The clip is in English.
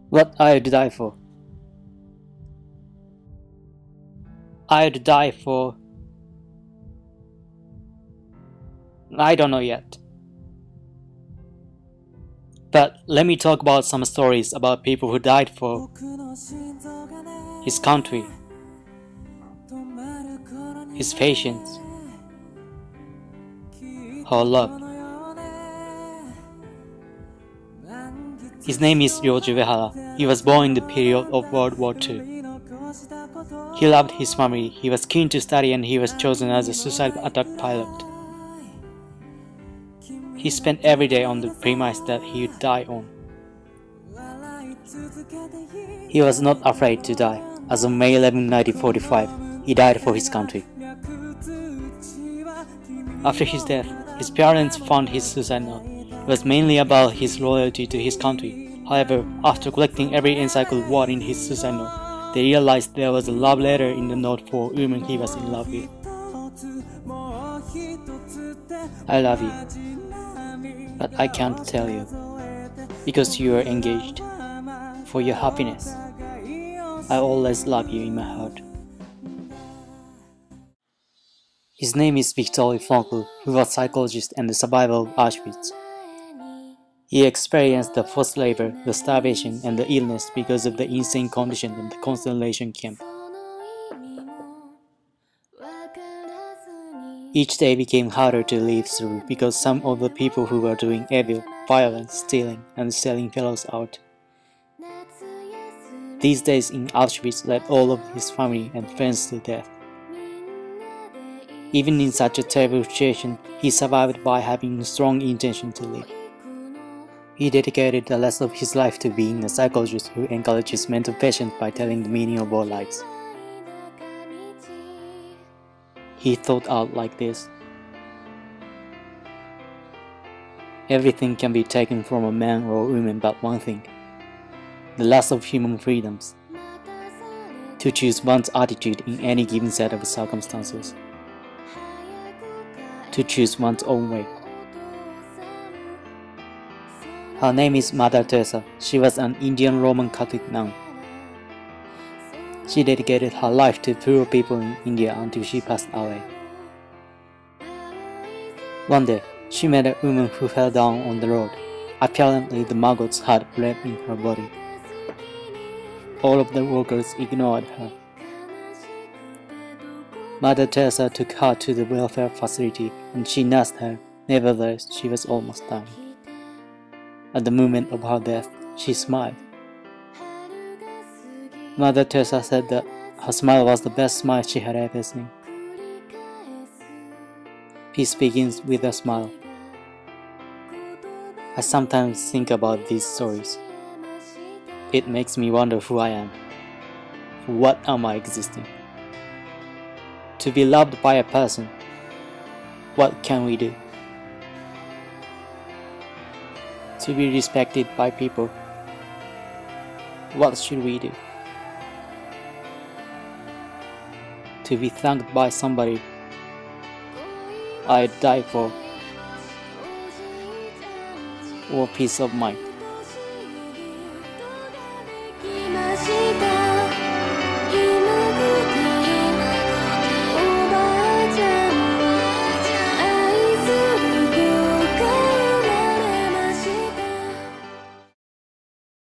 What I'd die for? I'd die for... I don't know yet. But let me talk about some stories about people who died for his country, his patience, her love. His name is Ryoji Uehara. He was born in the period of World War II. He loved his family, he was keen to study, and he was chosen as a suicide attack pilot. He spent every day on the premise that he would die on. He was not afraid to die. As of May 11, 1945, he died for his country. After his death, his parents found his suicide note. It was mainly about his loyalty to his country. However, after collecting every encycled word in his suicide note, they realized there was a love letter in the note for a woman he was in love with. I love you, but I can't tell you, because you are engaged. For your happiness, I always love you in my heart. His name is Viktor Frankl, who was a psychologist and the survivor of Auschwitz. He experienced the forced labor, the starvation, and the illness because of the insane conditions in the concentration camp. Each day became harder to live through because some of the people who were doing evil, violence, stealing, and selling fellows out. These days in Auschwitz led all of his family and friends to death. Even in such a terrible situation, he survived by having a strong intention to live. He dedicated the rest of his life to being a psychologist who encourages mental patients by telling the meaning of our lives. He thought out like this: everything can be taken from a man or a woman but one thing, the loss of human freedoms, to choose one's attitude in any given set of circumstances, to choose one's own way. Her name is Mother Teresa. She was an Indian Roman Catholic nun. She dedicated her life to poor people in India until she passed away. One day, she met a woman who fell down on the road. Apparently, the maggots had bled in her body. All of the workers ignored her. Mother Teresa took her to the welfare facility and she nursed her. Nevertheless, she was almost dying. At the moment of her death, she smiled. Mother Teresa said that her smile was the best smile she had ever seen. Peace begins with a smile. I sometimes think about these stories. It makes me wonder who I am. For what am I existing? To be loved by a person, what can we do? To be respected by people, what should we do? To be thanked by somebody, I'd die for, or peace of mind.